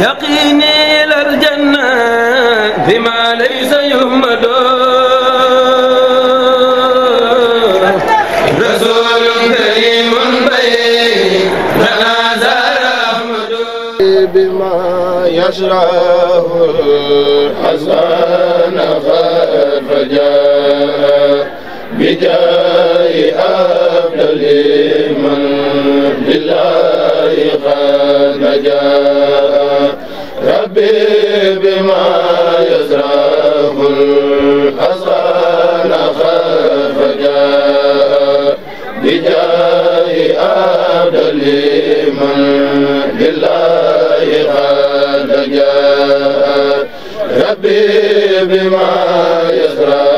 يقيني إلى الجنة بما ليس يهمد رسول كريم بين لنا زار أحمد بما يشرح الحسن قد فجاء بجاه أفضل من لله قد نجا ربي بما يزرع الحسن قد فجاء بجاه أفضل من لله قد نجا ربي بما يزرع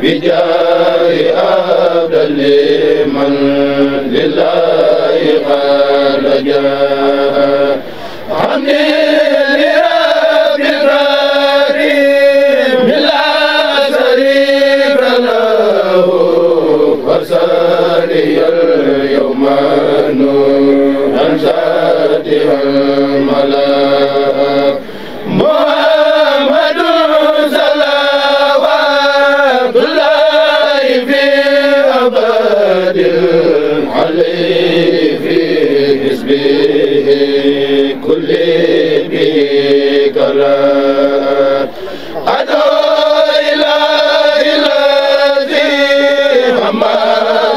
بجاه أفضل من لله قد جاء حمدي لرب الكريم لا شريك له وارسلني اليوم نورا شاتها الملاك عليه في حزبه كل به كرات أدعو إلى الذي هم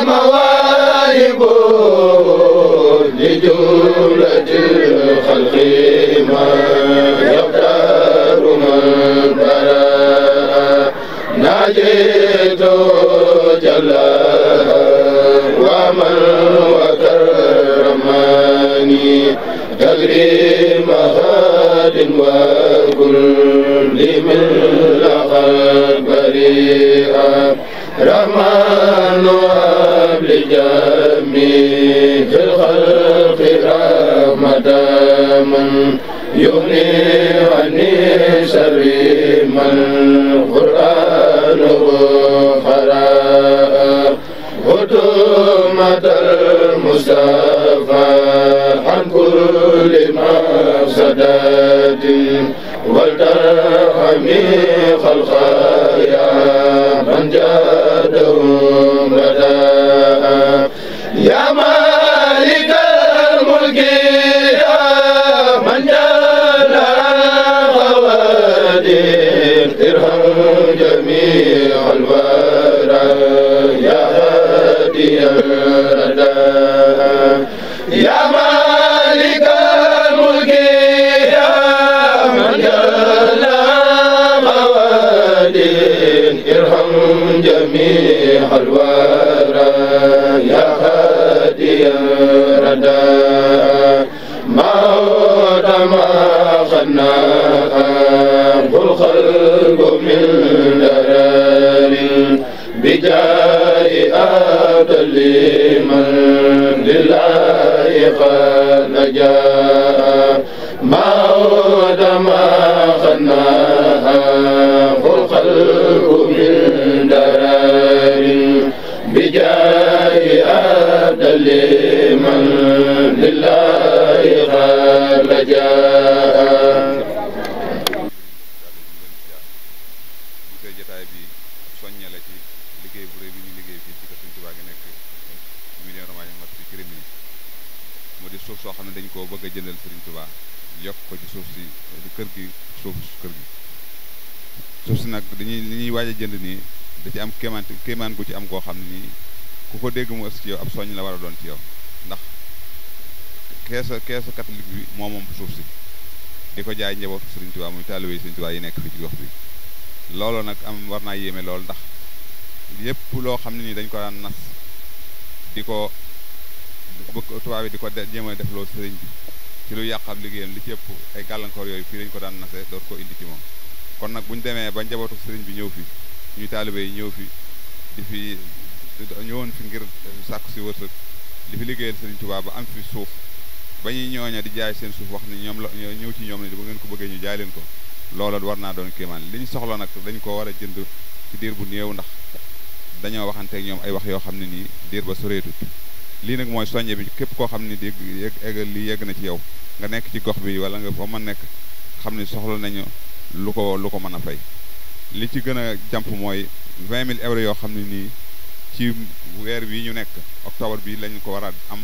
مواهبه لجملة الخلق ما يقدر من برا ناجيت جل ومن وكرمني تكريم هاد وكل من لقد بريئا رحمن وهب لجميع الخلق رحمة من يغني عني شر من قرآنه قرأ خدمة المصطفى عن كل مفسدة والترحم خلقايا من جادهم بداء يا مالك الملك يا من جاد الخوادم ارحم جميع الورى يا يا مالك الملك يا من جل موادين ارحم جميع الورى يا هادي الردى موت ما خناها الخلق من درار بجاه أفضل من لله قد نجا موت ما خناها الخلق من درار بجاه أفضل من لله قد نجا suuf soo xam ne dañ koo bëgg a jëndal Serigne Touba yokk ko ci suuf si kër gi suuf si nag li ñuy waaj a jënd nii da ci am kéemaan gu ci am koo xam ne nii ku ko dégg mu ës ci yow ab soññ la war a doon ci yow ndax keesu catholique bi moom suuf si di ko jaay njabootu Serigne Touba muy taalibe Serigne Touba yi nekk fii ci gox bi loolu nag war naa yéeme loolu ndax yépp loo xam ne nii dañ ko daan nas di ko tubaab yi di ko jéem a def loolu sëriñ bi ci lu yàqal liggéeyam li ci ëpp ay gàllankoor yooyu fii lañ ko daan nase door ko indi ci moom kon nag bu ñu demee ba njabootu sëriñ bi ñëw fi ñuy taalibe yi ñëw fi di fi ñëwoon fi ngir sàkku si wërsëg di fi liggéeyal sëriñ Tuubaa ba am fi suuf ba ñuy ñooña di jaay seen suuf wax ni ñoom la ñëw ci ñoom ne bu ngeen ko bëggee ñu jaay leen ko loola war naa doon kéemaan li ñu soxla nag dañ ko war a jënd ci diir bu néew ndax dañoo waxanteeg ñoom ay wax yoo xam ne nii diir ba soreetut lii nag mooy soññe bi képp koo xam ni lii yegg na ci yow nga nekk ci gox bi wala nga fa mën nekk xam ni soxla nañu lu ko mën a fay. li ci gën a jàmp mooy 20 000 euros yoo xam ne nii ci weer bii ñu nekk octobre bi lañ ko war a am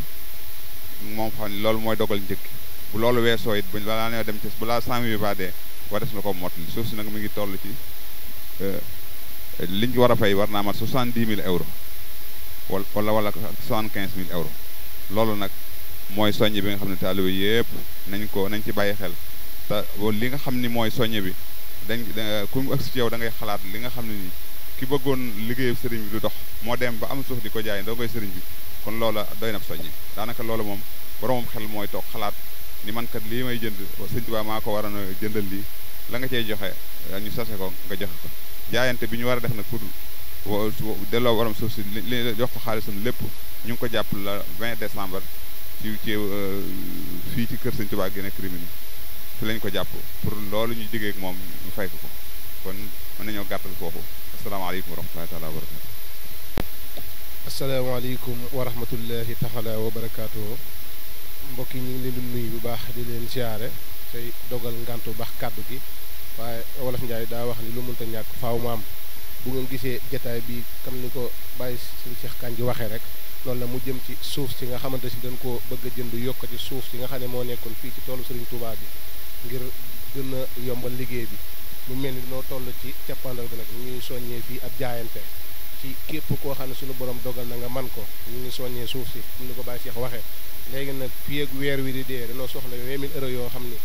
moom xam ne loolu mooy dogal njëkk bu loolu weesoo it bu balaa nee dem ci balaa 100 000 bi ba dee war des na ko mottali suuf si nag mi ngi toll ci liñ war a fay war naa mat 70 000 euros wala 75 000 euros loolu nag mooy soññe bi nga xam ne taalibe yëpp nañ ci bàyyi xel te li nga xam ni mooy soññe bi ku mu agsi ci yow da ngay xalaat li nga xam ne nii ki bëggoon liggéeyu sëriñ bi du dox moo dem ba am suuf di ko jaay doo koy sëriñ bi kon loola doy na soññi daanaka loola moom boromam xel mooy toog xalaat ni man kat lii may jënd sëñ Tuubaa maa ko waroon a jëndal lii la nga cey joxe ñu sase ko nga joxe ko jaayante bi ñu war a def nag pour delloo borom suuf si li jox ko xaalisam lépp ñu ngi ko jàpp la 20 décembre fii ci kër sëñ Tuubaa gi nekk Rimini fi lañ ko jàpp pour loolu ñu digee ak moom ñu fay ko kon mën nañoo gàttal foofu asalaamaaleykum wa rahmatullahi taala wa barakatu asalaamaaleykum wa rahmatullahi taala wa barakaatu mbokk yi ñu ngi leen di nuyu bu baax di leen siyaare tey dogal ngantu baax kàddu gi waaye wolof Njaay daa wax ni lu mënta ñàkk faaw mu am bu ngeen gisee jataay bi comme ni ko bàyyi sëñ Cheikh Kandji waxee rek loolu la mu jëm ci suuf si nga xamante si dañ ko bëgg a jënd yokk ci suuf si nga xam ne moo nekkoon fii ci toolu Serigne Touba bi ngir gën a yombal liggéey bi mu mel ni noo toll ci cappandal bi nag ñu ngi soññee fii ab jaayante ci képp koo xam ne suñu borom dogal na nga man ko ñu ngi soññee suuf si comme ni ko Baye Cheikh waxee léegi nag fii ak weer wi di dee dañoo soxla 20 000 euros yoo xam ni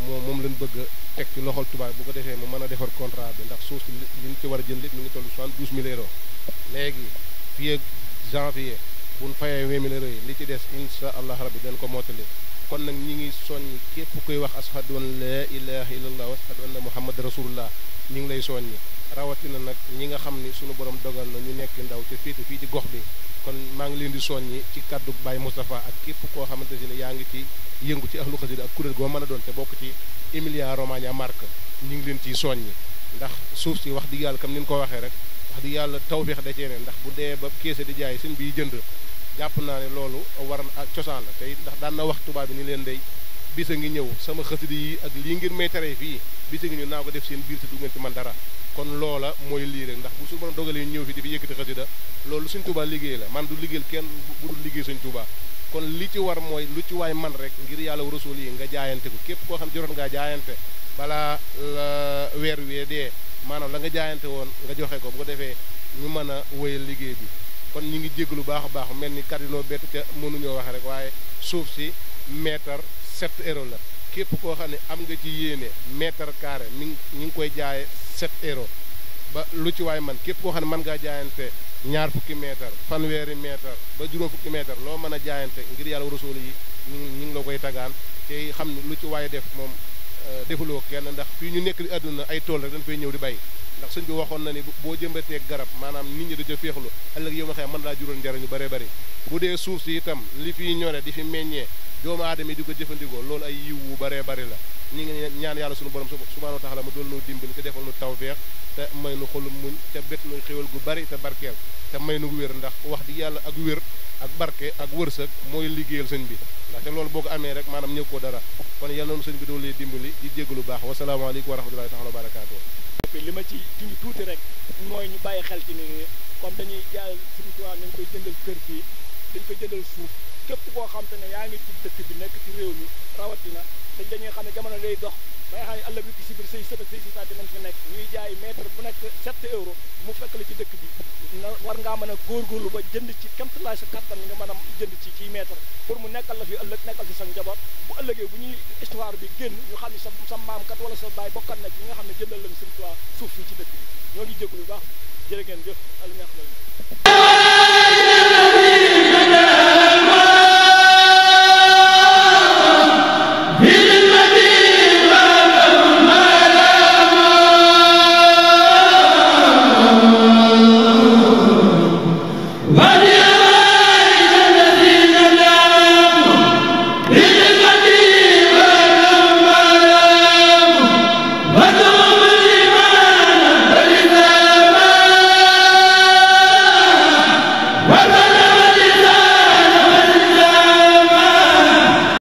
moom lañ bëgg a teg ci loxol tubaab bu ko defee mu mën a defar contrat bi ndax suuf si liñ ci war a jënd lépp mi ngi toll 72 000 euros léegi fii ak janvier buñ fayee 20 000 euros yi li ci des incha allah rabbi dañ ko mottali kon nag ñi ngi soññi képp kuy wax ashhadu an la ilaha illallah wa ashhadu anna muhammad rasulullah ñi ngi lay soññi rawatina nag ñi nga xam ni suñu borom dogal na ñu nekk ndaw te féete fii ci gox bi kon maa ngi leen di soññi ci kaddu Baye Moustapha ak képp koo xamante ne yaa ngi ci yëngu ci ahlu xasida ak kuréel goo mën a doon te bokk ci Emilia Romagna Marche ñu ngi leen ciy soññi ndax suuf si wax dëgg yàlla comme ni ñu ko waxee rek wax dëgg yàlla tawfeex da cee ne ndax bu dee ba keese di jaay sëñ bi jënd jàpp naa ne loolu war ak cosaan la tey ndax daan na wax tubaab bi ni leen day bisa ngi ñëw sama xasida yi ak lii ngir may tere fii bisa ngi ñëw naa ko def seen biir te du ngeen ci man dara kon loola mooy lii rek ndax bu su mën a dogalee ñëw fi di fi yëkkati xasida loolu suñ Tuubaa liggéey la man du liggéeyal kenn bu dul liggéey suñ Tuubaa kon li ci war mooy lu ci waay man rek ngir yàlla rasul yi nga jaayante ko képp koo xam jotoon ngaa jaayante balaa la weer wee dee maanaam la nga jaayante woon nga joxe ko bu ko defee ñu mën a wéyal liggéey bi kon ñu ngi jégg lu baax a baax mel ni cardinaux bett ca mënuñoo waxe rek waaye suuf si mètre 7 euros la képp koo xam ne am nga ci yéene mètre carré ñu ngi koy jaaye 7 euros ba lu ci waay man képp koo xam ne mën ngaa jaayante ñaar fukki mètre fanweeri mètre ba juróom fukki mètre loo mën a jaayante ngir yàlla rasul yi ñu ngi la koy tagaan te xam ne lu ci waay def moom defuloo kenn ndax fii ñu nekk di àdduna ay tool rek dañ fay ñëw di bay ndax sëñ bi waxoon na ni boo jëmbatee garab maanaam nit ñi da ca féexlu ëllëg yow ma xëy mën laa jural njariñu bëree bëri bu dee suuf si itam li fiy ñore di fi meññee doomu aadama yi di ko jëfandikoo loolu ay yiw wu bëree bëri la ñi ngi ñaan yàlla suñu borom subhaanahu wa taala mu doon noo dimbali te defal nu tawfeex te may nu xolum muñ te bett nu xéwal gu bari te barkeel te may nu wér ndax wax di yàlla ak wér ak barke ak wërsëg mooy liggéeyal sëñ bi ndaxte loolu boo ko amee rek maanaam ñëw ko dara kon yàlla noonu sëñ bi doon lee dimbali di jégg lu baax wasalaamaaleykum wa rahmatullahi taala wa barakaatu li ma ci junj tuuti rek mooy ñu bàyyi xel ci ni comme dañuy jaay Sëriñ Tuubaa nañ koy jëndal kër fii dañ koy jëndal suuf képp koo xam te ne yaa ngi ci dëkk bi nekk ci réew mi rawatina te dañuy xam ne jamono lay dox ba nga xam ne ëllëg bi si biir say sët ak say sitaat dinañ fi nekk ñuy jaay mètre bu nekk 7 euros mu fekk la ci dëkk bi war ngaa mën a góorgóorlu ba jënd ci kéemtalaay sa kattan nga mën a jënd ci mètre pour mu nekkal la fi ëllëg nekkal fi sa njaboot bu ëllëgee bu ñuy histoire bi génn ñu xam ne sa maam kat wala sa baay bokkat na ci ñi nga xam ne jëndal leen Sëriñ Tuubaa suuf fii ci dëkk bi ñoo ngi jégalu bu baax jërë ngeen jëf al neex la